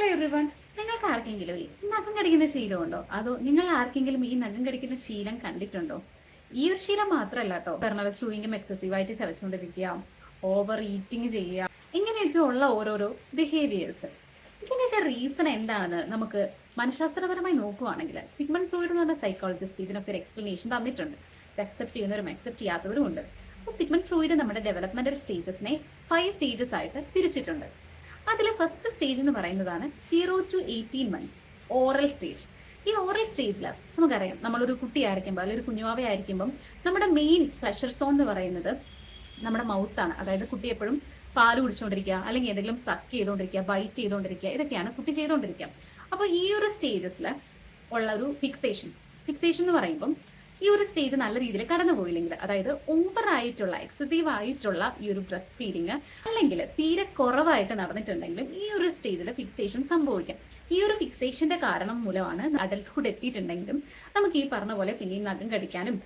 Hello everyone. നിങ്ങൾക്ക് ആർക്കെങ്കിലും ഈ നഖം കടിക്കുന്ന ശീലമുണ്ടോ? അതോ നിങ്ങൾ ആർക്കെങ്കിലും ഈ നഖം കടിക്കുന്ന ശീലം കണ്ടിട്ടുണ്ടോ? ഈ ഒരു ശീലം മാത്രമല്ല കേട്ടോ, പറഞ്ഞാൽ ചൂയിങ്ങും എക്സസീവായിട്ട് ചവച്ചുകൊണ്ടിരിക്കുക, ഓവർ ഈറ്റിംഗ് ചെയ്യുക, ഇങ്ങനെയൊക്കെ ഉള്ള ഓരോരോ ബിഹേവിയേഴ്സ്. ഇതിൻ്റെയൊക്കെ റീസൺ എന്താണെന്ന് നമുക്ക് മനഃശാസ്ത്രപരമായി നോക്കുവാണെങ്കിൽ സിഗ്മണ്ട് ഫ്രോയിഡ് എന്ന് പറഞ്ഞ സൈക്കോളജിസ്റ്റ് ഇതിനൊക്കെ ഒരു എക്സ്പ്ലനേഷൻ തന്നിട്ടുണ്ട്. ഇത് അക്സെപ്റ്റ് ചെയ്യുന്നവരും അക്സെപ്റ്റ് ചെയ്യാത്തവരും ഉണ്ട്. അപ്പോൾ സിഗ്മണ്ട് ഫ്രോയിഡ് നമ്മുടെ ഡെവലപ്മെന്റൽ സ്റ്റേജസിനെ 5 സ്റ്റേജസ് ആയിട്ട് തിരിച്ചിട്ടുണ്ട്. അതിൽ ഫസ്റ്റ് സ്റ്റേജ് എന്ന് പറയുന്നതാണ് 0 to 18 months ഓറൽ സ്റ്റേജ്. ഈ ഓറൽ സ്റ്റേജിൽ നമുക്കറിയാം, നമ്മളൊരു കുട്ടിയായിരിക്കുമ്പോൾ അല്ലെങ്കിൽ ഒരു കുഞ്ഞുവാവയായിരിക്കുമ്പം നമ്മുടെ മെയിൻ പ്ലഷർ സോൺ എന്ന് പറയുന്നത് നമ്മുടെ മൗത്താണ്. അതായത് കുട്ടി എപ്പോഴും പാല് കുടിച്ചുകൊണ്ടിരിക്കുക, അല്ലെങ്കിൽ എന്തെങ്കിലും സക്ക് ചെയ്തുകൊണ്ടിരിക്കുക, ബൈറ്റ് ചെയ്തുകൊണ്ടിരിക്കുക, ഇതൊക്കെയാണ് കുട്ടി ചെയ്തുകൊണ്ടിരിക്കുക. അപ്പോൾ ഈ ഒരു സ്റ്റേജസിൽ ഉള്ള ഒരു ഫിക്സേഷൻ എന്ന് പറയുമ്പം ഈ ഒരു സ്റ്റേജ് നല്ല രീതിയിൽ കടന്നു പോയില്ലെങ്കിൽ, അതായത് ഓവർ ആയിട്ടുള്ള എക്സസീവ് ആയിട്ടുള്ള ഈ ഒരു ബ്രസ്റ്റ് ഫീഡിങ് അല്ലെങ്കിൽ തീരെ കുറവായിട്ട് നടന്നിട്ടുണ്ടെങ്കിലും ഈ ഒരു സ്റ്റേജിൽ ഫിക്സേഷൻ സംഭവിക്കാം. ഈ ഒരു ഫിക്സേഷന്റെ കാരണം മൂലമാണ് അഡൽട്ട്ഹുഡ് എത്തിയിട്ടുണ്ടെങ്കിലും നമുക്ക് ഈ പറഞ്ഞ പോലെ പിന്നെയും നഖം കടിക്കാനും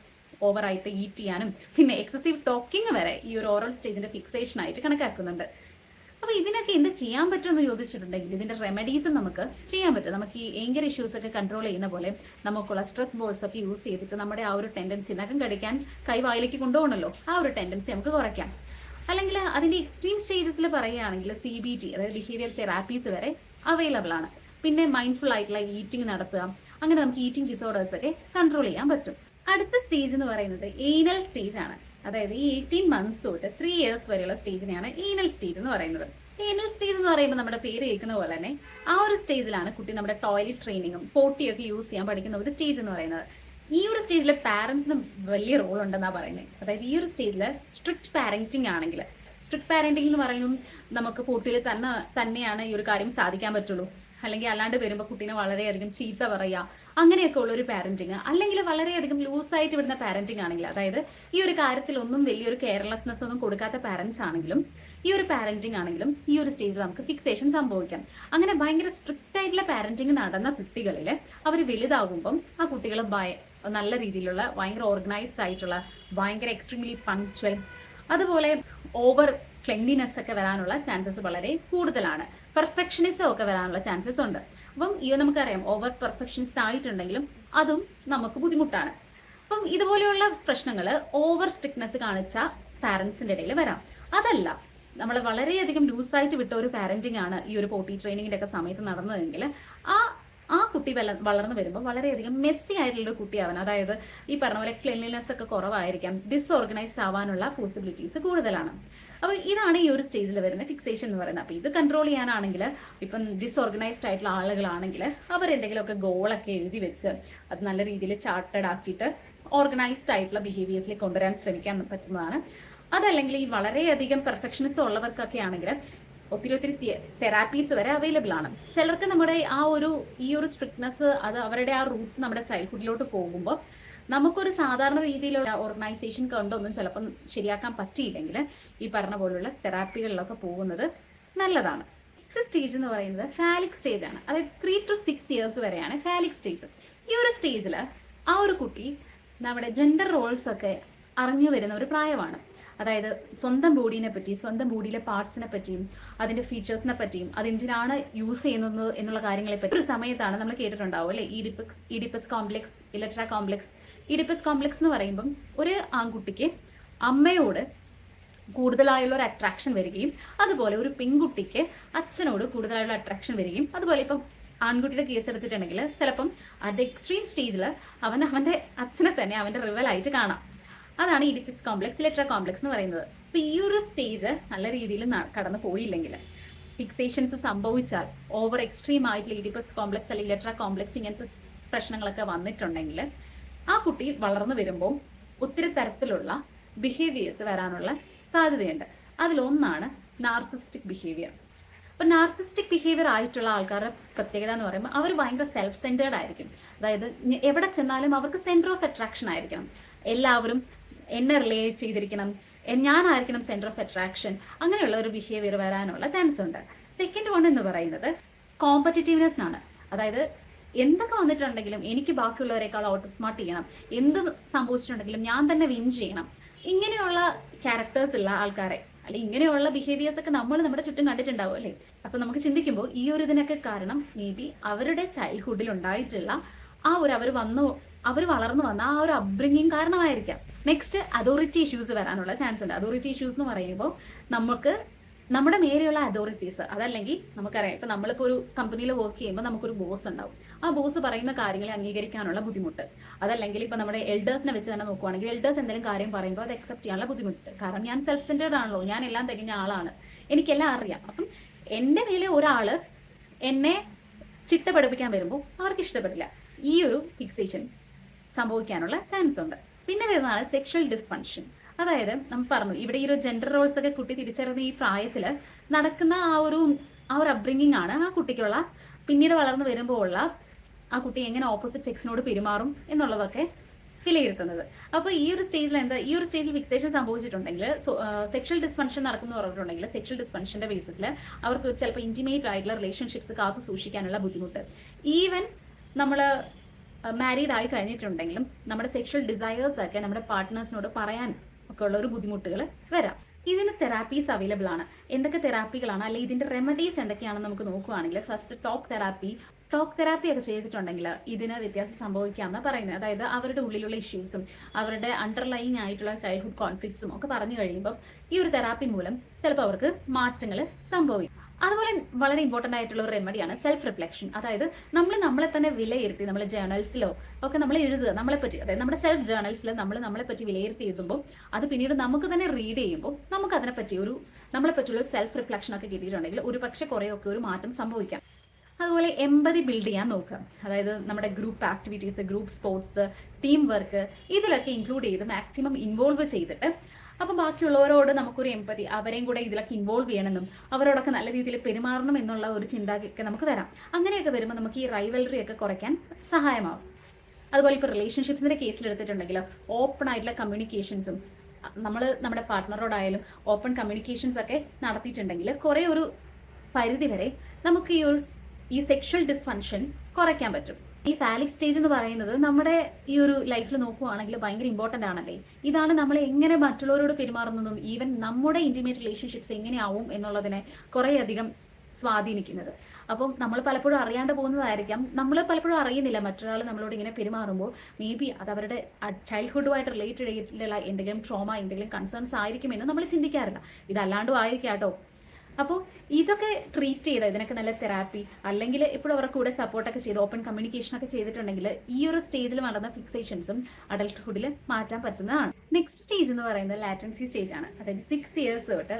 ഓവറായിട്ട് ഈറ്റ് ചെയ്യാനും പിന്നെ എക്സസീവ് ടോക്കിംഗ് വരെ ഈ ഒരു ഓറൽ സ്റ്റേജിന്റെ ഫിക്സേഷൻ ആയിട്ട് കണക്കാക്കുന്നുണ്ട്. അപ്പോൾ ഇതിനൊക്കെ എന്ത് ചെയ്യാൻ പറ്റുമെന്ന് ചോദിച്ചിട്ടുണ്ടെങ്കിൽ ഇതിന്റെ റെമഡീസ് നമുക്ക് ചെയ്യാൻ പറ്റും. നമുക്ക് ഈ ഏങ്കർ ഇഷ്യൂസ് ഒക്കെ കൺട്രോൾ ചെയ്യുന്ന പോലെ നമുക്കുള്ള സ്ട്രെസ് ബോൾസ് ഒക്കെ യൂസ് ചെയ്തിട്ട് നമ്മുടെ ആ ഒരു ടെൻഡൻസി നഖം കടിക്കാൻ കൈവായിലേക്ക് കൊണ്ടുപോകണമല്ലോ, ആ ഒരു ടെൻഡൻസി നമുക്ക് കുറയ്ക്കാം. അല്ലെങ്കിൽ അതിന്റെ എക്സ്ട്രീം സ്റ്റേജസിൽ പറയുകയാണെങ്കിൽ CBT, അതായത് ബിഹേവിയർ തെറാപ്പീസ് വരെ അവൈലബിൾ ആണ്. പിന്നെ മൈൻഡ്ഫുൾ ആയിട്ടുള്ള ഈറ്റിംഗ് നടത്തുക, അങ്ങനെ നമുക്ക് ഈറ്റിംഗ് ഡിസോർഡേഴ്സ് ഒക്കെ കൺട്രോൾ ചെയ്യാൻ പറ്റും. അടുത്ത സ്റ്റേജ് എന്ന് പറയുന്നത് ഏനൽ സ്റ്റേജ് ആണ്. അതായത് ഈ 18 months തൊട്ട് 3 years വരെയുള്ള സ്റ്റേജിനെയാണ് ഏനൽ സ്റ്റേജ് എന്ന് പറയുന്നത്. ഏനൽ സ്റ്റേജ് എന്ന് പറയുമ്പോൾ നമ്മുടെ പേര് കേൾക്കുന്ന പോലെ തന്നെ ആ ഒരു സ്റ്റേജിലാണ് കുട്ടി നമ്മുടെ ടോയ്ലറ്റ് ട്രെയിനിങ്ങും പോട്ടിയൊക്കെ യൂസ് ചെയ്യാൻ പഠിക്കുന്ന ഒരു സ്റ്റേജ് എന്ന് പറയുന്നത്. ഈ ഒരു സ്റ്റേജിൽ പാരന്റ്സിന് വലിയ റോൾ ഉണ്ടെന്നാണ് പറയുന്നത്. അതായത് ഈ ഒരു സ്റ്റേജിൽ സ്ട്രിക്റ്റ് പാരന്റിങ് ആണെങ്കിൽ, സ്ട്രിക്റ്റ് പാരന്റിംഗ് എന്ന് പറയുമ്പോൾ നമുക്ക് പോട്ടിയിൽ തന്നെയാണ് ഈ ഒരു കാര്യം സാധിക്കാൻ പറ്റുള്ളൂ. അല്ലെങ്കിൽ അല്ലാണ്ട് വരുമ്പോൾ കുട്ടീനെ വളരെയധികം ചീത്ത പറയുക, അങ്ങനെയൊക്കെ ഉള്ള ഒരു പാരന്റിങ്, അല്ലെങ്കിൽ വളരെയധികം ലൂസായിട്ട് വിടുന്ന പാരന്റിങ് ആണെങ്കിൽ, അതായത് ഈ ഒരു കാര്യത്തിലൊന്നും വലിയൊരു കെയർലെസ്നെസ് ഒന്നും കൊടുക്കാത്ത പാരന്റ്സ് ആണെങ്കിലും ഈ ഒരു പാരന്റിങ് ആണെങ്കിലും ഈ ഒരു സ്റ്റേജിൽ നമുക്ക് ഫിക്സേഷൻ സംഭവിക്കാം. അങ്ങനെ ഭയങ്കര സ്ട്രിക്റ്റ് ആയിട്ടുള്ള പാരന്റിങ് നടന്ന കുട്ടികളിൽ അവർ വലുതാകുമ്പം ആ കുട്ടികൾ നല്ല രീതിയിലുള്ള ഭയങ്കര ഓർഗനൈസ്ഡ് ആയിട്ടുള്ള ഭയങ്കര എക്സ്ട്രീംലി പങ്ക്ച്വൽ, അതുപോലെ ഓവർ ക്ലെൻലിനെസ് ഒക്കെ വരാനുള്ള ചാൻസസ് വളരെ കൂടുതലാണ്. പെർഫെക്ഷനിസം ഒക്കെ വരാനുള്ള ചാൻസസ് ഉണ്ട്. അപ്പം നമുക്കറിയാം, ഓവർ പെർഫെക്ഷനിസ്റ്റ് ആയിട്ടുണ്ടെങ്കിലും അതും നമുക്ക് ബുദ്ധിമുട്ടാണ്. അപ്പം ഇതുപോലെയുള്ള പ്രശ്നങ്ങൾ ഓവർ സ്ട്രിക്ട്നെസ് കാണിച്ച പാരൻസിൻ്റെ ഇടയിൽ വരാം. അതല്ല, നമ്മൾ വളരെയധികം ലൂസായിട്ട് വിട്ട ഒരു പാരന്റിങ് ആണ് ഈ ഒരു പോട്ടി ട്രെയിനിങ്ങിൻ്റെ ഒക്കെ സമയത്ത് നടന്നതെങ്കിൽ ആ കുട്ടി വളർന്നു വരുമ്പോൾ വളരെയധികം മെസ്സി ആയിട്ടുള്ളൊരു കുട്ടിയാവാൻ, അതായത് ഈ പറഞ്ഞ പോലെ ക്ലെൻലിനെസ് ഒക്കെ കുറവായിരിക്കാം, ഡിസ്ഓർഗനൈസ്ഡ് ആവാനുള്ള പോസിബിലിറ്റീസ് കൂടുതലാണ്. അപ്പോൾ ഇതാണ് ഈ ഒരു സ്റ്റേജിൽ വരുന്ന ഫിക്സേഷൻ എന്ന് പറയുന്നത്. അപ്പോൾ ഇത് കൺട്രോൾ ചെയ്യാനാണെങ്കിൽ, ഇപ്പം ഡിസ്ഓർഗനൈസ്ഡ് ആയിട്ടുള്ള ആളുകളാണെങ്കിൽ അവരെന്തെങ്കിലുമൊക്കെ ഗോളൊക്കെ എഴുതി വെച്ച് അത് നല്ല രീതിയിൽ ചാർട്ടഡ് ആക്കിയിട്ട് ഓർഗനൈസ്ഡ് ആയിട്ടുള്ള ബിഹേവിയേഴ്സിലേക്ക് കൊണ്ടുവരാൻ ശ്രമിക്കാൻ പറ്റുന്നതാണ്. അതല്ലെങ്കിൽ ഈ വളരെയധികം പെർഫെക്ഷനിസം ഉള്ളവർക്കൊക്കെ ആണെങ്കിൽ ഒത്തിരി തെറാപ്പീസ് വരെ അവൈലബിൾ ആണ്. ചിലർക്ക് നമ്മുടെ ഈ ഒരു സ്ട്രിക്ട്നെസ് അത് അവരുടെ ആ റൂട്ട്സ് നമ്മുടെ ചൈൽഡ്ഹുഡിലോട്ട് പോകുമ്പോൾ നമുക്കൊരു സാധാരണ രീതിയിലുള്ള ഓർഗനൈസേഷൻ കൊണ്ടൊന്നും ചിലപ്പം ശരിയാക്കാൻ പറ്റിയില്ലെങ്കിൽ ഈ പറഞ്ഞ പോലുള്ള തെറാപ്പികളിലൊക്കെ പോകുന്നത് നല്ലതാണ്. നെക്സ്റ്റ് സ്റ്റേജ് എന്ന് പറയുന്നത് ഫാലിക് സ്റ്റേജ് ആണ്. അതായത് 3 to 6 years വരെയാണ് ഫാലിക് സ്റ്റേജ്. ഈ ഒരു സ്റ്റേജിൽ ആ ഒരു കുട്ടി നമ്മുടെ ജെൻഡർ റോൾസ് ഒക്കെ അറിഞ്ഞു വരുന്ന ഒരു പ്രായമാണ്. അതായത് സ്വന്തം ബോഡീനെ പറ്റി, സ്വന്തം ബോഡിയിലെ പാർട്സിനെ പറ്റിയും അതിൻ്റെ ഫീച്ചേഴ്സിനെ പറ്റിയും അതെന്തിനാണ് യൂസ് ചെയ്യുന്നത് എന്നുള്ള കാര്യങ്ങളെ പറ്റി ഒരു സമയത്താണ് നമ്മൾ കേട്ടിട്ടുണ്ടാവും അല്ലേ, Oedipus complex, Electra complex. Oedipus complex എന്ന് പറയുമ്പം ഒരു ആൺകുട്ടിക്ക് അമ്മയോട് കൂടുതലായുള്ള ഒരു അട്രാക്ഷൻ വരികയും അതുപോലെ ഒരു പെൺകുട്ടിക്ക് അച്ഛനോട് കൂടുതലായുള്ള അട്രാക്ഷൻ വരികയും, അതുപോലെ ഇപ്പം ആൺകുട്ടിയുടെ കേസ് എടുത്തിട്ടുണ്ടെങ്കിൽ ചിലപ്പം അറ്റ് എക്സ്ട്രീം സ്റ്റേജിൽ അവൻ്റെ അച്ഛനെ തന്നെ അവൻ്റെ റിവലായിട്ട് കാണാം. അതാണ് ഈഡിപ്പസ് കോംപ്ലക്സ്, ഇലക്ട്ര കോംപ്ലക്സ് എന്ന് പറയുന്നത്. അപ്പോൾ ഈ ഒരു സ്റ്റേജ് നല്ല രീതിയിൽ കടന്നു പോയില്ലെങ്കിൽ, ഫിക്സേഷൻസ് സംഭവിച്ചാൽ, ഓവർ എക്സ്ട്രീം ആയിട്ടുള്ള ഈഡിപ്പസ് കോംപ്ലക്സ് അല്ലെങ്കിൽ ഇലക്ട്ര കോംപ്ലക്സ് ഇങ്ങനത്തെ പ്രശ്നങ്ങളൊക്കെ വന്നിട്ടുണ്ടെങ്കിൽ ആ കുട്ടി വളർന്നു വരുമ്പോൾ ഒത്തിരി തരത്തിലുള്ള ബിഹേവിയേഴ്സ് വരാനുള്ള സാധ്യതയുണ്ട്. അതിലൊന്നാണ് നാർസിസ്റ്റിക് ബിഹേവിയർ. അപ്പോൾ നാർസിസ്റ്റിക് ബിഹേവിയർ ആയിട്ടുള്ള ആൾക്കാരുടെ പ്രത്യേകത എന്ന് പറയുമ്പോൾ അവർ ഭയങ്കര സെൽഫ് സെൻറ്റേർഡ് ആയിരിക്കും. അതായത് എവിടെ ചെന്നാലും അവർക്ക് സെൻറ്റർ ഓഫ് അട്രാക്ഷൻ ആയിരിക്കണം, എല്ലാവരും എന്നെ റിലേറ്റ് ചെയ്തിരിക്കണം, ഞാനായിരിക്കണം സെൻറ്റർ ഓഫ് അട്രാക്ഷൻ, അങ്ങനെയുള്ള ഒരു ബിഹേവിയർ വരാനുള്ള ചാൻസ് ഉണ്ട്. സെക്കൻഡ് വൺ എന്ന് പറയുന്നത് കോമ്പറ്റിറ്റീവ്നെസ് ആണ്. അതായത് എന്തൊക്കെ വന്നിട്ടുണ്ടെങ്കിലും എനിക്ക് ബാക്കിയുള്ളവരെക്കാൾ ഔട്ട് സ്മാർട്ട് ചെയ്യണം, എന്ത് സംഭവിച്ചിട്ടുണ്ടെങ്കിലും ഞാൻ തന്നെ വിൻ ചെയ്യണം, ഇങ്ങനെയുള്ള ക്യാരക്ടേഴ്സ് ഉള്ള ആൾക്കാരെ അല്ലെങ്കിൽ ഇങ്ങനെയുള്ള ബിഹേവിയേഴ്സ് ഒക്കെ നമ്മൾ നമ്മുടെ ചുറ്റും കണ്ടിട്ടുണ്ടാവും അല്ലേ. അപ്പോൾ നമുക്ക് ചിന്തിക്കുമ്പോൾ ഈ ഒരു ഇതിനൊക്കെ കാരണം മേ ബി അവരുടെ ചൈൽഡ്ഹുഡിൽ ഉണ്ടായിട്ടുള്ള ആ ഒരു അവർ വളർന്നു വന്ന ആ ഒരു അപ്ബ്രിങ്ങിങ് കാരണമായിരിക്കാം. നെക്സ്റ്റ് അതോറിറ്റി ഇഷ്യൂസ് വരാനുള്ള ചാൻസ് ഉണ്ട്. അതോറിറ്റി ഇഷ്യൂസ് എന്ന് പറയുമ്പോൾ നമുക്ക് നമ്മുടെ മേലെയുള്ള അതോറിറ്റീസ്, അതല്ലെങ്കിൽ നമുക്കറിയാം ഇപ്പം നമ്മളിപ്പോൾ ഒരു കമ്പനിയിൽ വർക്ക് ചെയ്യുമ്പോൾ നമുക്കൊരു ബോസ് ഉണ്ടാവും. ആ ബോസ് പറയുന്ന കാര്യങ്ങളെ അംഗീകരിക്കാനുള്ള ബുദ്ധിമുട്ട്, അതല്ലെങ്കിൽ ഇപ്പം നമ്മുടെ എൽഡേഴ്സിനെ വെച്ച് തന്നെ നോക്കുവാണെങ്കിൽ എൽഡേഴ്സ് എന്തെങ്കിലും കാര്യം പറയുമ്പോൾ അത് അക്സെപ്റ്റ് ചെയ്യാനുള്ള ബുദ്ധിമുട്ട്. കാരണം ഞാൻ സെൽഫ് സെൻറ്റേർഡ് ആണല്ലോ, ഞാൻ എല്ലാം തികഞ്ഞ ആളാണ്, എനിക്കെല്ലാം അറിയാം. അപ്പം എൻ്റെ മേലെ ഒരാൾ എന്നെ ചിട്ടപ്പെടുപ്പിക്കാൻ വരുമ്പോൾ അവർക്ക് ഇഷ്ടപ്പെടില്ല. ഈ ഒരു ഫിക്സേഷൻ സംഭവിക്കാനുള്ള ചാൻസ് ഉണ്ട്. പിന്നെ വരുന്നതാണ് സെക്ഷൽ ഡിസ്ഫങ്ഷൻ. അതായത് നമ്മൾ പറഞ്ഞു ഇവിടെ ഈ ഒരു ജെൻഡർ റോൾസ് ഒക്കെ കുട്ടി തിരിച്ചറിയുന്ന ഈ പ്രായത്തിൽ നടക്കുന്ന ആ ഒരു അപ്ബ്രിങ്ങിങ് ആണ് ആ കുട്ടിക്കുള്ള പിന്നീട് വളർന്നു വരുമ്പോൾ ഉള്ള ആ കുട്ടി എങ്ങനെ ഓപ്പോസിറ്റ് സെക്സിനോട് പെരുമാറും എന്നുള്ളതൊക്കെ വിലയിരുത്തുന്നത്. അപ്പോൾ ഈ ഒരു സ്റ്റേജിൽ ഫിക്സേഷൻ സംഭവിച്ചിട്ടുണ്ടെങ്കിൽ, സെക്ഷൽ ഡിസ്ഫങ്ഷൻ നടക്കുന്നു പറഞ്ഞിട്ടുണ്ടെങ്കിൽ സെക്ഷൽ ഡിസ്ഫങ്ഷന്റെ ബേസിസിൽ അവർക്ക് ചിലപ്പോൾ ഇന്റിമേറ്റ് ആയിട്ടുള്ള റിലേഷൻഷിപ്സ് കാത്തു സൂക്ഷിക്കാനുള്ള ബുദ്ധിമുട്ട്, ഈവൻ നമ്മൾ മാരീഡ് ആയി കഴിഞ്ഞിട്ടുണ്ടെങ്കിലും നമ്മുടെ സെക്ഷൽ ഡിസയേഴ്സ് ഒക്കെ നമ്മുടെ പാർട്ട്നേഴ്സിനോട് പറയാൻ ഒക്കെ ഉള്ള ഒരു ബുദ്ധിമുട്ടുകൾ വരാം. ഇതിന് തെറാപ്പീസ് അവൈലബിൾ ആണ്. എന്തൊക്കെ തെറാപ്പികളാണ്, അല്ലെങ്കിൽ ഇതിന്റെ റെമഡീസ് എന്തൊക്കെയാണെന്ന് നമുക്ക് നോക്കുകയാണെങ്കിൽ, ഫസ്റ്റ് ടോക്ക് തെറാപ്പി ഒക്കെ ചെയ്തിട്ടുണ്ടെങ്കിൽ ഇതിന് വ്യത്യാസം സംഭവിക്കാമെന്നാണ് പറയുന്നത്. അതായത് അവരുടെ ഉള്ളിലുള്ള ഇഷ്യൂസും അവരുടെ അണ്ടർലൈങ് ആയിട്ടുള്ള ചൈൽഡ്ഹുഡ് കോൺഫ്ലിക്ട്സും ഒക്കെ പറഞ്ഞു കഴിയുമ്പോൾ ഈ ഒരു തെറാപ്പി മൂലം ചിലപ്പോൾ അവർക്ക് മാറ്റങ്ങൾ സംഭവിക്കും. അതുപോലെ വളരെ ഇമ്പോർട്ടൻ്റ് ആയിട്ടുള്ള ഒരു റെമഡിയാണ് സെൽഫ് റിഫ്ലക്ഷൻ. അതായത് നമ്മളെ തന്നെ വിലയിരുത്തി നമ്മൾ ജേർണൽസിലോ ഒക്കെ നമ്മൾ എഴുതുക നമ്മളെപ്പറ്റി, അതായത് നമ്മുടെ സെൽഫ് ജേർണൽസിൽ നമ്മളെപ്പറ്റി വിലയിരുത്തി എഴുതുമ്പോൾ അത് പിന്നീട് നമുക്ക് തന്നെ റീഡ് ചെയ്യുമ്പോൾ നമുക്ക് അതിനെപ്പറ്റി നമ്മളെപ്പറ്റിയുള്ള സെൽഫ് റിഫ്ലക്ഷൻ ഒക്കെ കിട്ടിയിട്ടുണ്ടെങ്കിൽ ഒരു പക്ഷേ കുറേയൊക്കെ ഒരു മാറ്റം സംഭവിക്കാം. അതുപോലെ എമ്പതി ബിൽഡ് ചെയ്യാൻ നോക്കുക. അതായത് നമ്മുടെ group activities, group sports, team work ഇതിലൊക്കെ ഇൻക്ലൂഡ് ചെയ്ത് മാക്സിമം ഇൻവോൾവ് ചെയ്തിട്ട് അപ്പോൾ ബാക്കിയുള്ളവരോട് നമുക്കൊരു എമ്പതി, അവരെയും കൂടെ ഇതിലൊക്കെ ഇൻവോൾവ് ചെയ്യണമെന്നും അവരോടൊക്കെ നല്ല രീതിയിൽ പെരുമാറണം എന്നുള്ള ഒരു ചിന്താഗതിയൊക്കെ നമുക്ക് വരാം. അങ്ങനെയൊക്കെ വരുമ്പോൾ നമുക്ക് ഈ റൈവൽറി ഒക്കെ കുറയ്ക്കാൻ സഹായമാവും. അതുപോലെ ഇപ്പോൾ റിലേഷൻഷിപ്സിൻ്റെ കേസിലെടുത്തിട്ടുണ്ടെങ്കിൽ ഓപ്പൺ ആയിട്ടുള്ള കമ്മ്യൂണിക്കേഷൻസും നമ്മുടെ പാർട്ട്ണറോടായാലും ഓപ്പൺ കമ്മ്യൂണിക്കേഷൻസ് ഒക്കെ നടത്തിയിട്ടുണ്ടെങ്കിൽ കുറേ ഒരു പരിധി വരെ നമുക്ക് ഈ സെക്ഷൽ ഡിസ്ഫങ്ഷൻ കുറയ്ക്കാൻ പറ്റും. ഈ ഫാലിക് സ്റ്റേജ് എന്ന് പറയുന്നത് നമ്മുടെ ഈ ഒരു ലൈഫിൽ നോക്കുവാണെങ്കിൽ ഭയങ്കര ഇമ്പോർട്ടൻ്റ് ആണല്ലേ. ഇതാണ് നമ്മൾ എങ്ങനെ മറ്റുള്ളവരോട് പെരുമാറുന്നതും ഈവൻ നമ്മുടെ ഇൻറ്റിമേറ്റ് റിലേഷൻഷിപ്സ് എങ്ങനെയാവും എന്നുള്ളതിനെ കുറേയധികം സ്വാധീനിക്കുന്നത്. അപ്പം നമ്മൾ പലപ്പോഴും അറിയാണ്ട് പോകുന്നതായിരിക്കാം, നമ്മൾ പലപ്പോഴും അറിയുന്നില്ല മറ്റൊരാൾ നമ്മളോട് ഇങ്ങനെ പെരുമാറുമ്പോൾ മേ ബി അത് അവരുടെ ചൈൽഡ്ഹുഡുമായിട്ട് റിലേറ്റഡ് ആയിട്ടുള്ള എന്തെങ്കിലും ട്രോമ, എന്തെങ്കിലും കൺസേൺസ് ആയിരിക്കുമെന്ന് നമ്മൾ ചിന്തിക്കാറില്ല. ഇതല്ലാണ്ടും ആയിരിക്കാം കേട്ടോ. അപ്പോൾ ഇതൊക്കെ ട്രീറ്റ് ചെയ്ത് ഇതിനൊക്കെ നല്ല തെറാപ്പി അല്ലെങ്കിൽ എപ്പോഴും അവരുടെ കൂടെ സപ്പോർട്ടൊക്കെ ചെയ്ത് ഓപ്പൺ കമ്മ്യൂണിക്കേഷനൊക്കെ ചെയ്തിട്ടുണ്ടെങ്കിൽ ഈ ഒരു സ്റ്റേജിൽ നടന്ന ഫിക്സേഷൻസും അഡൽട്ട്ഹുഡിൽ മാറ്റാൻ പറ്റുന്നതാണ്. നെക്സ്റ്റ് സ്റ്റേജ് എന്ന് പറയുന്നത് ലാറ്റൻസി സ്റ്റേജ് ആണ്. അതായത് 6 years തൊട്ട്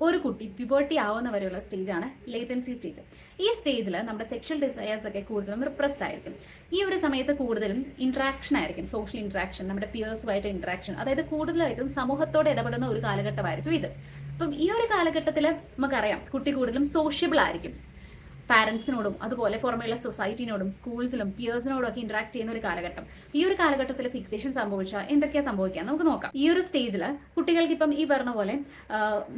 ഒരു കുട്ടി പ്യൂബർട്ടി ആവുന്ന വരെയുള്ള സ്റ്റേജാണ് ലേറ്റൻസി സ്റ്റേജ്. ഈ സ്റ്റേജിൽ നമ്മുടെ സെക്ഷൽ ഡിസയേഴ്സ് ഒക്കെ കൂടുതലും റിപ്രസ്ഡ് ആയിരിക്കും. ഈ ഒരു സമയത്ത് കൂടുതലും ഇൻട്രാക്ഷൻ ആയിരിക്കും, സോഷ്യൽ ഇൻട്രാക്ഷൻ, നമ്മുടെ പിയേഴ്സുമായിട്ട് ഇൻട്രാക്ഷൻ, അതായത് കൂടുതലായിട്ടും സമൂഹത്തോട് ഇടപെടുന്ന ഒരു കാലഘട്ടമായിരിക്കും ഇത്. അപ്പം ഈ ഒരു കാലഘട്ടത്തിൽ നമുക്കറിയാം കുട്ടി കൂടുതലും സോഷ്യബിൾ ആയിരിക്കും, പാരൻസിനോടും അതുപോലെ പുറമെയുള്ള സൊസൈറ്റിനോടും സ്കൂൾസിലും പിയേഴ്സിനോടും ഒക്കെ ഇന്ററാക്ട് ചെയ്യുന്ന ഒരു കാലഘട്ടം. ഈ ഒരു കാലഘട്ടത്തിൽ ഫിക്സേഷൻ സംഭവിച്ചാൽ എന്തൊക്കെയാണ് സംഭവിക്കുക നമുക്ക് നോക്കാം. ഈ ഒരു സ്റ്റേജിൽ കുട്ടികൾക്ക് ഇപ്പം ഈ പറഞ്ഞ പോലെ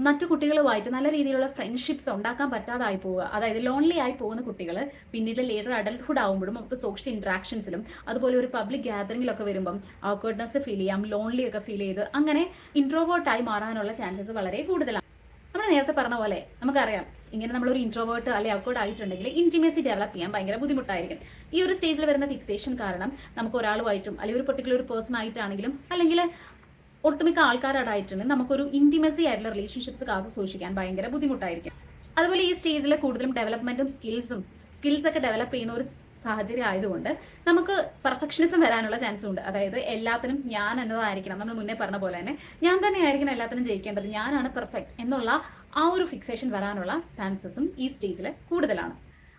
മറ്റു കുട്ടികളുമായിട്ട് നല്ല രീതിയിലുള്ള ഫ്രണ്ട്ഷിപ്സ് ഉണ്ടാക്കാൻ പറ്റാതായി പോവുക, അതായത് ലോൺലി ആയി പോകുന്ന കുട്ടികൾ പിന്നീട് ലേറ്റർ അഡൽട്ട്ഹുഡ് ആകുമ്പോഴും നമുക്ക് സോഷ്യൽ ഇന്ററാക്ഷൻസിലും അതുപോലെ ഒരു പബ്ലിക് ഗ്യാതറിംഗിലൊക്കെ വരുമ്പം awkwardness ഫീൽ ചെയ്യാം, ലോൺലി ഒക്കെ ഫീൽ ചെയ്ത് അങ്ങനെ ഇൻട്രോവേർട്ടായി മാറാനുള്ള ചാൻസസ് വളരെ കൂടുതലാണ്. നമ്മൾ നേരത്തെ പറഞ്ഞ പോലെ നമുക്കറിയാം ഇങ്ങനെ നമ്മളൊരു ഇൻട്രോവേർട്ട് അല്ലെങ്കിൽ ഔട്ട്വേർഡ് ആയിട്ടുണ്ടെങ്കിൽ ഇന്റിമേസി ഡെവലപ്പ് ചെയ്യാൻ ഭയങ്കര ബുദ്ധിമുട്ടായിരിക്കും. ഈ ഒരു സ്റ്റേജിൽ വരുന്ന ഫിക്സേഷൻ കാരണം നമുക്ക് ഒരാളുമായിട്ടും അല്ലെങ്കിൽ ഒരു പെർട്ടിക്കുലർ ഒരു പേഴ്സൺ ആയിട്ടാണെങ്കിലും അല്ലെങ്കിൽ ഒട്ടുമിക്ക ആൾക്കാരോടായിട്ടുണ്ടെങ്കിൽ നമുക്കൊരു ഇന്റിമസി ആയിട്ടുള്ള റിലേഷൻഷിപ്സ് കാത്തു സൂക്ഷിക്കാൻ ഭയങ്കര ബുദ്ധിമുട്ടായിരിക്കും. അതുപോലെ ഈ സ്റ്റേജിൽ കൂടുതലും ഡെവലപ്മെന്റും സ്കിൽസൊക്കെ ഡെവലപ്പ് ചെയ്യുന്ന ഒരു സാഹചര്യം ആയതുകൊണ്ട് നമുക്ക് പെർഫെക്ഷനിസം വരാനുള്ള ചാൻസും ഉണ്ട്. അതായത് എല്ലാത്തിനും ഞാൻ എന്നതായിരിക്കണം, നമ്മൾ മുന്നേ പറഞ്ഞ പോലെ തന്നെ ഞാൻ തന്നെ ആയിരിക്കണം എല്ലാത്തിനും ജയിക്കേണ്ടത്, ഞാനാണ് പെർഫെക്റ്റ് എന്നുള്ള ആ ഒരു ഫിക്സേഷൻ വരാനുള്ള ചാൻസസും ഈ സ്റ്റേജിൽ കൂടുതലാണ്.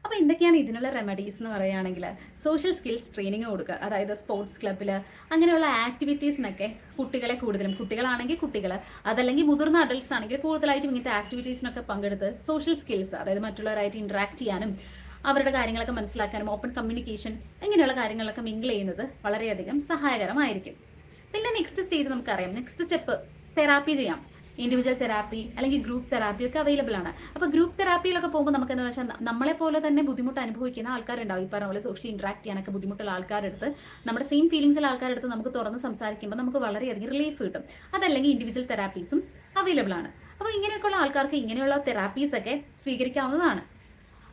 അപ്പോൾ എന്തൊക്കെയാണ് ഇതിനുള്ള റെമഡീസ് എന്ന് പറയുകയാണെങ്കിൽ സോഷ്യൽ സ്കിൽസ് ട്രെയിനിങ് കൊടുക്കുക, അതായത് സ്പോർട്സ് ക്ലബ്ബിൽ അങ്ങനെയുള്ള ആക്ടിവിറ്റീസിനൊക്കെ കുട്ടികളെ കൂടുതലും, കുട്ടികളാണെങ്കിൽ കുട്ടികൾ, അതല്ലെങ്കിൽ മുതിർന്ന അഡൽട്ട്സ് ആണെങ്കിൽ കൂടുതലായിട്ടും ഇങ്ങനത്തെ ആക്ടിവിറ്റീസിനൊക്കെ പങ്കെടുത്ത് സോഷ്യൽ സ്കിൽസ്, അതായത് മറ്റുള്ളവരായിട്ട് ഇൻട്രാക്ട് ചെയ്യാനും അവരുടെ കാര്യങ്ങളൊക്കെ മനസ്സിലാക്കാനും ഓപ്പൺ കമ്മ്യൂണിക്കേഷൻ ഇങ്ങനെയുള്ള കാര്യങ്ങളൊക്കെ മിങ്കിൾ ചെയ്യുന്നത് വളരെയധികം സഹായകരമായിരിക്കും. പിന്നെ നെക്സ്റ്റ് സ്റ്റേജ് നമുക്കറിയാം, നെക്സ്റ്റ് സ്റ്റെപ്പ് തെറാപ്പി ചെയ്യാം. ഇൻഡിവിജ്വൽ തെറാപ്പി അല്ലെങ്കിൽ ഗ്രൂപ്പ് തെറാപ്പി ഒക്കെ അവൈലബിൾ ആണ്. അപ്പോൾ ഗ്രൂപ്പ് തെറാപ്പിയിലൊക്കെ പോകുമ്പോൾ നമുക്ക് എന്താ വെച്ചാൽ നമ്മളെപ്പോലെ തന്നെ ബുദ്ധിമുട്ട് അനുഭവിക്കുന്ന ആൾക്കാരുണ്ടാവും. ഈ പറഞ്ഞ പോലെ സോഷ്യൽ ഇൻട്രാക്ട് ചെയ്യാനൊക്കെ ബുദ്ധിമുട്ടുള്ള ആൾക്കാരെടുത്ത് നമ്മുടെ സെയിം ഫീലിംഗ്സിലെ ആൾക്കാരെടുത്ത് നമുക്ക് തുറന്ന് സംസാരിക്കുമ്പോൾ നമുക്ക് വളരെയധികം റിലീഫ് കിട്ടും. അതല്ലെങ്കിൽ ഇൻഡിവിജ്വൽ തെറാപ്പീസും അവൈലബിൾ ആണ്. അപ്പോൾ ഇങ്ങനെയൊക്കെയുള്ള ആൾക്കാർക്ക് ഇങ്ങനെയുള്ള തെറാപ്പീസ് ഒക്കെ സ്വീകരിക്കാവുന്നതാണ്.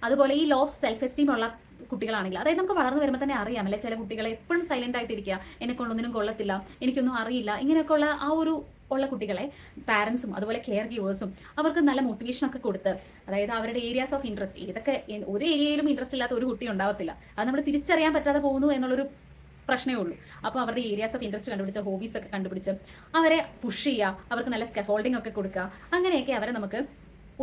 അതുപോലെ ഈ ലോ ഓഫ് സെൽഫ് എസ്റ്റീം ഉള്ള കുട്ടികളാണെങ്കിൽ, അതായത് നമുക്ക് വളർന്നു വരുമ്പോൾ തന്നെ അറിയാമല്ലേ, ചില കുട്ടികളെ എപ്പോഴും സൈലന്റ് ആയിട്ടിരിക്കുക, എന്നെ കൊണ്ടൊന്നിനും കൊള്ളത്തില്ല, എനിക്കൊന്നും അറിയില്ല, ഇങ്ങനെയൊക്കെയുള്ള ആ ഒരു ഉള്ള കുട്ടികളെ പാരൻസും അതുപോലെ കെയർ ഗീവേഴ്സും അവർക്ക് നല്ല മോട്ടിവേഷനൊക്കെ കൊടുത്ത്, അതായത് അവരുടെ ഏരിയാസ് ഓഫ് ഇൻട്രസ്റ്റ്, ഇതൊക്കെ ഒരു ഏരിയയിലും ഇൻട്രസ്റ്റ് ഇല്ലാത്ത ഒരു കുട്ടി ഉണ്ടാവത്തില്ല, അത് നമ്മൾ തിരിച്ചറിയാൻ പറ്റാതെ പോകുന്നു എന്നുള്ളൊരു പ്രശ്നമേ ഉള്ളൂ. അപ്പോൾ അവരുടെ ഏരിയാസ് ഓഫ് ഇൻട്രസ്റ്റ് കണ്ടുപിടിച്ച് ഹോബീസ് ഒക്കെ കണ്ടുപിടിച്ച് അവരെ പുഷ് ചെയ്യുക, അവർക്ക് നല്ല സ്കഫോൾഡിംഗ് ഒക്കെ കൊടുക്കുക, അങ്ങനെയൊക്കെ അവരെ നമുക്ക്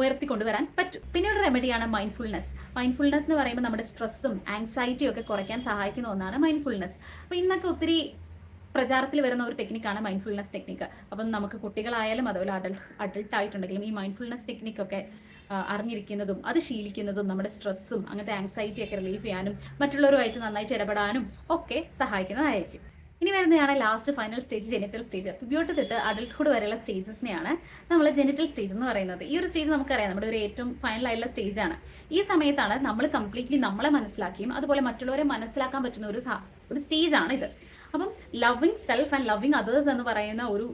ഉയർത്തിക്കൊണ്ടുവരാൻ പറ്റും. പിന്നെ ഒരു റെമഡിയാണ് മൈൻഡ്ഫുൾനെസ്. മൈൻഡ്ഫുൾനെസ് എന്ന് പറയുമ്പോൾ നമ്മുടെ സ്ട്രെസ്സും ആങ്സൈറ്റിയും ഒക്കെ കുറയ്ക്കാൻ സഹായിക്കുന്ന ഒന്നാണ് മൈൻഡ്ഫുൾനെസ്. അപ്പോൾ ഇന്നൊക്കെ ഒത്തിരി പ്രചാരത്തിൽ വരുന്ന ഒരു ടെക്നിക്കാണ് മൈൻഡ്ഫുൾനെസ് ടെക്നിക്ക്. അപ്പം നമുക്ക് കുട്ടികളായാലും അതുപോലെ അഡൾട്ട് ആയിട്ടുണ്ടെങ്കിലും ഈ മൈൻഡ്ഫുൾനെസ് ടെക്നിക്കൊക്കെ അറിഞ്ഞിരിക്കുന്നതും അത് ശീലിക്കുന്നതും നമ്മുടെ സ്ട്രെസ്സും അങ്ങനത്തെ ആങ്സൈറ്റി ഒക്കെ റിലീഫ് ചെയ്യാനും മറ്റുള്ളവരുമായിട്ട് നന്നായിട്ട് ഇടപെടാനും ഒക്കെ സഹായിക്കുന്നതായിരിക്കും. ഇനി വരുന്നതാണ് last final stage, genital stage. Puberty തൊട്ട് അഡൾട്ട്ഹുഡ് വരെയുള്ള സ്റ്റേജസിനെയാണ് നമ്മൾ ജെനിറ്റൽ സ്റ്റേജ് എന്ന് പറയുന്നത്. ഈ ഒരു സ്റ്റേജ് നമുക്കറിയാം നമ്മുടെ ഒരു ഏറ്റവും ഫൈനൽ ആയിട്ടുള്ള സ്റ്റേജാണ്. ഈ സമയത്താണ് നമ്മൾ കംപ്ലീറ്റ്ലി നമ്മളെ മനസ്സിലാക്കിയും അതുപോലെ മറ്റുള്ളവരെ മനസ്സിലാക്കാൻ പറ്റുന്ന ഒരു സ്റ്റേജാണ് ഇത്. അപ്പം loving self and loving others എന്ന് പറയുന്ന ഒരു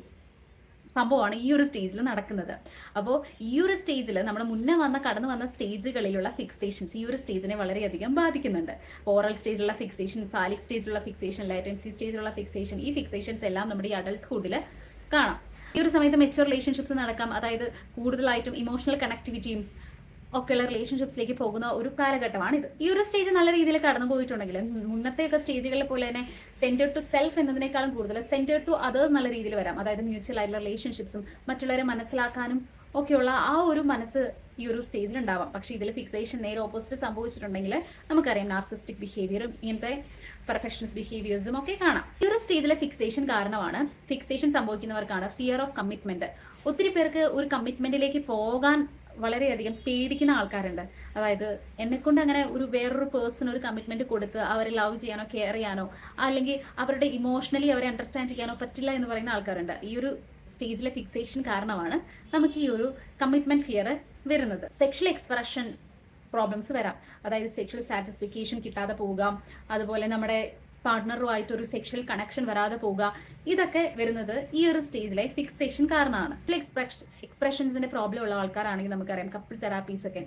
സംഭവമാണ് ഈ ഒരു സ്റ്റേജിൽ നടക്കുന്നത്. അപ്പോൾ ഈ ഒരു സ്റ്റേജിൽ നമ്മൾ മുന്നേ കടന്നു വന്ന സ്റ്റേജുകളിലുള്ള ഫിക്സേഷൻസ് ഈ ഒരു സ്റ്റേജിനെ വളരെയധികം ബാധിക്കുന്നുണ്ട്. ഓറൽ സ്റ്റേജിലുള്ള ഫിക്സേഷൻ, ഫാലിക് സ്റ്റേജിലുള്ള ഫിക്സേഷൻ, ലാറ്റൻസി സ്റ്റേജിലുള്ള ഫിക്സേഷൻ, ഈ ഫിക്സേഷൻസ് എല്ലാം നമ്മുടെ ഈ അഡൾട്ട്ഹുഡിൽ കാണാം. ഈ ഒരു സമയത്ത് മെച്യൂർ റിലേഷൻഷിപ്സ് നടക്കാം, അതായത് കൂടുതലായിട്ടും ഇമോഷണൽ കണക്ടിവിറ്റിയും ഒക്കെയുള്ള റിലേഷൻഷിപ്സിലേക്ക് പോകുന്ന ഒരു കാലഘട്ടമാണിത്. ഈ ഒരു സ്റ്റേജ് നല്ല രീതിയിൽ കടന്നു പോയിട്ടുണ്ടെങ്കിൽ മുന്നത്തെയൊക്കെ സ്റ്റേജുകളിൽ പോലെ തന്നെ സെന്റർ ടു സെൽഫ് എന്നതിനേക്കാളും കൂടുതൽ സെന്റർ ടു അതേഴ്സ് നല്ല രീതിയിൽ വരാം. അതായത് മ്യൂച്വൽ ആയിട്ടുള്ള റിലേഷൻഷിപ്സും മറ്റുള്ളവരെ മനസ്സിലാക്കാനും ഒക്കെയുള്ള ആ ഒരു മനസ്സ് ഈ ഒരു സ്റ്റേജിൽ ഉണ്ടാവാം. പക്ഷേ ഇതിൽ ഫിക്സേഷൻ നേരെ ഓപ്പോസിറ്റ് സംഭവിച്ചിട്ടുണ്ടെങ്കിൽ നമുക്കറിയാം നാർസിസ്റ്റിക് ബിഹേവിയറും ഇങ്ങനത്തെ പെർഫെക്ഷൻസ് ബിഹേവിയേഴ്സും ഒക്കെ കാണാം. ഈ ഒരു സ്റ്റേജിലെ ഫിക്സേഷൻ കാരണമാണ്, ഫിക്സേഷൻ സംഭവിക്കുന്നവർക്കാണ് ഫിയർ ഓഫ് കമ്മിറ്റ്മെന്റ്. ഒത്തിരി പേർക്ക് ഒരു കമ്മിറ്റ്മെന്റിലേക്ക് പോകാൻ വളരെയധികം പേടിക്കുന്ന ആൾക്കാരുണ്ട്. അതായത് എന്നെക്കൊണ്ട് അങ്ങനെ വേറൊരു പേഴ്സൺ ഒരു കമ്മിറ്റ്മെന്റ് കൊടുത്ത് അവരെ ലവ് ചെയ്യാനോ കെയർ ചെയ്യാനോ അല്ലെങ്കിൽ അവരുടെ ഇമോഷണലി അവരെ അണ്ടർസ്റ്റാൻഡ് ചെയ്യാനോ പറ്റില്ല എന്ന് പറയുന്ന ആൾക്കാരുണ്ട്. ഈ ഒരു സ്റ്റേജിലെ ഫിക്സേഷൻ കാരണമാണ് നമുക്ക് ഈ ഒരു കമ്മിറ്റ്മെന്റ് ഫിയർ വരുന്നത്. സെക്ഷൽ എക്സ്പ്രഷൻ പ്രോബ്ലംസ് വരാം, അതായത് സെക്ഷൽ സാറ്റിസ്ഫിക്കേഷൻ കിട്ടാതെ പോവുക, അതുപോലെ നമ്മുടെ പാർട്ട്ണറുമായിട്ട് ഒരു സെക്ഷൽ കണക്ഷൻ വരാതെ പോകുക, ഇതൊക്കെ വരുന്നത് ഈ ഒരു സ്റ്റേജിലെ ഫിക്സേഷൻ കാരണമാണ്. എക്സ്പ്രഷൻസിന്റെ പ്രോബ്ലം ഉള്ള ആൾക്കാരാണെങ്കിൽ നമുക്കറിയാം കപ്പിൾ തെറാപ്പീസ് ഒക്കെ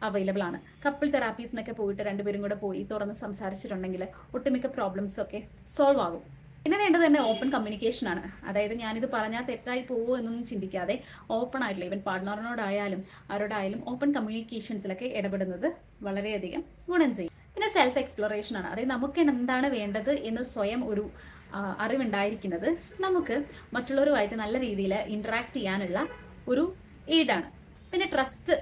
അവൈലബിൾ ആണ്. കപ്പിൾ തെറാപ്പീസിനൊക്കെ പോയിട്ട് രണ്ടുപേരും കൂടെ പോയി തുറന്ന് സംസാരിച്ചിട്ടുണ്ടെങ്കിൽ ഒട്ടുമിക്ക പ്രോബ്ലംസ് ഒക്കെ സോൾവ് ആകും. പിന്നെ വേണ്ടത് തന്നെ ഓപ്പൺ കമ്മ്യൂണിക്കേഷൻ ആണ്. അതായത് ഞാനിത് പറഞ്ഞാൽ തെറ്റായി പോവോ എന്നൊന്നും ചിന്തിക്കാതെ ഓപ്പൺ ആയിട്ടുള്ള ഈവൻ പാർട്ട്ണറിനോടായാലും ആരോടായാലും ഓപ്പൺ കമ്മ്യൂണിക്കേഷൻസിലൊക്കെ ഇടപെടുന്നത് വളരെയധികം ഗുണം ചെയ്യും. പിന്നെ സെൽഫ് എക്സ്പ്ലോറേഷൻ ആണ്. അതായത് നമുക്ക് എന്താണ് വേണ്ടത് എന്ന് സ്വയം ഒരു അറിവുണ്ടായിരിക്കുന്നത് നമുക്ക് മറ്റുള്ളവരുമായിട്ട് നല്ല രീതിയിൽ ഇന്ററാക്ട് ചെയ്യാനുള്ള ഒരു എയ്ഡാണ്. പിന്നെ ട്രസ്റ്റ്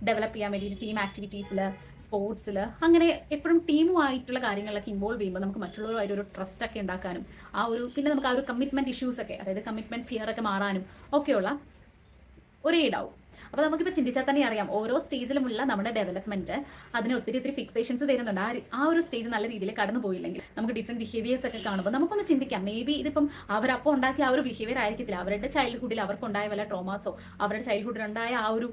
ഡെവലപ്പ് ചെയ്യാൻ വേണ്ടിയിട്ട് ടീം ആക്ടിവിറ്റീസിൽ, സ്പോർട്സിൽ, അങ്ങനെ എപ്പോഴും ടീമുമായിട്ടുള്ള കാര്യങ്ങളിലൊക്കെ ഇൻവോൾവ് ചെയ്യുമ്പോൾ നമുക്ക് മറ്റുള്ളവരുമായിട്ട് ഒരു ട്രസ്റ്റ് ഒക്കെ ഉണ്ടാക്കാനും പിന്നെ നമുക്ക് ആ ഒരു കമ്മിറ്റ്മെന്റ് ഇഷ്യൂസ് ഒക്കെ, അതായത് കമ്മിറ്റ്മെന്റ് ഫിയർ ഒക്കെ മാറാനും ഒക്കെയുള്ള ഒരു എയ്ഡാവും. അപ്പോൾ നമുക്കിപ്പോൾ ചിന്തിച്ചാൽ തന്നെ അറിയാം ഓരോ സ്റ്റേജിലുമുള്ള നമ്മുടെ ഡെവലപ്മെന്റ് അതിന് ഒത്തിരി ഫിക്സേഷൻസ് വരുന്നുണ്ട്. ആ ഒരു സ്റ്റേജ് നല്ല രീതിയിൽ കടന്നു പോയില്ലെങ്കിൽ നമുക്ക് ഡിഫറെന്റ് ബിഹേവിയേഴ്സ് ഒക്കെ കാണുമ്പോൾ നമുക്കൊന്ന് ചിന്തിക്കാം, മേ ബി ഇതിപ്പം അവരപ്പോൾ ഉണ്ടാക്കിയ ആ ഒരു ബിഹേവിയർ ആയിരിക്കത്തില്ല, അവരുടെ ചൈൽഡ്ഹുഡിൽ അവർക്കുണ്ടായ വല്ല ട്രോമാസോ അവരുടെ ചൈൽഡ്ഹുഡിലുണ്ടായ ആ ഒരു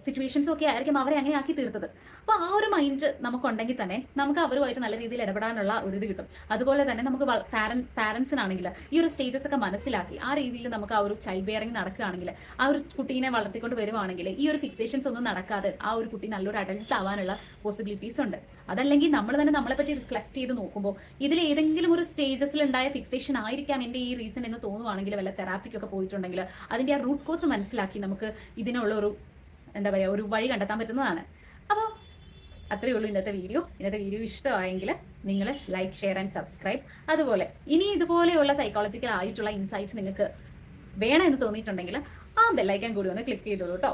സിറ്റുവേഷൻസോ ഒക്കെ ആയിരിക്കും അവരെ അങ്ങനെ ആക്കി തീർത്തത്. അപ്പോൾ ആ ഒരു മൈൻഡ് നമുക്കുണ്ടെങ്കിൽ തന്നെ നമുക്ക് അവരുമായിട്ട് നല്ല രീതിയിൽ ഇടപെടാനുള്ള ഒരു ഇത് കിട്ടും. അതുപോലെ തന്നെ നമുക്ക് പാരൻസിനാണെങ്കിൽ ഈ ഒരു സ്റ്റേജസ് ഒക്കെ മനസ്സിലാക്കി ആ രീതിയിൽ നമുക്ക് ആ ഒരു ചൈൽഡ് ബെയറിംഗ് നടക്കുകയാണെങ്കിൽ, ആ ഒരു കുട്ടീനെ വളർത്തിക്കൊണ്ട് വരുവാണെങ്കിൽ ഈ ഒരു ഫിക്സേഷൻസ് ഒന്നും നടക്കാതെ ആ ഒരു കുട്ടി നല്ലൊരു അഡൽട്ട് ആവാനുള്ള പോസിബിലിറ്റീസ് ഉണ്ട്. അതല്ലെങ്കിൽ നമ്മൾ തന്നെ നമ്മളെ പറ്റി റിഫ്ലക്ട് ചെയ്ത് നോക്കുമ്പോൾ ഇതിൽ ഏതെങ്കിലും ഒരു സ്റ്റേജസിൽ ഉണ്ടായ ഫിക്സേഷൻ ആയിരിക്കാം എൻ്റെ ഈ റീസൺ എന്ന് തോന്നുവാണെങ്കിൽ വല്ല തെറാപ്പിക്കൊക്കെ പോയിട്ടുണ്ടെങ്കിൽ അതിൻ്റെ ആ റൂട്ട് കോസ് മനസ്സിലാക്കി നമുക്ക് ഇതിനുള്ള ഒരു വഴി കണ്ടെത്താൻ പറ്റുന്നതാണ്. അപ്പോൾ അത്രയേ ഉള്ളൂ ഇന്നത്തെ വീഡിയോ ഇഷ്ടമായെങ്കിൽ നിങ്ങൾ ലൈക്ക്, ഷെയർ ആൻഡ് സബ്സ്ക്രൈബ്. അതുപോലെ ഇനി ഇതുപോലെയുള്ള സൈക്കോളജിക്കൽ ആയിട്ടുള്ള ഇൻസൈറ്റ്സ് നിങ്ങൾക്ക് വേണമെന്ന് തോന്നിയിട്ടുണ്ടെങ്കിൽ ആ ബെല്ലൈക്കൻ കൂടി ഒന്ന് ക്ലിക്ക് ചെയ്തോളൂ കേട്ടോ.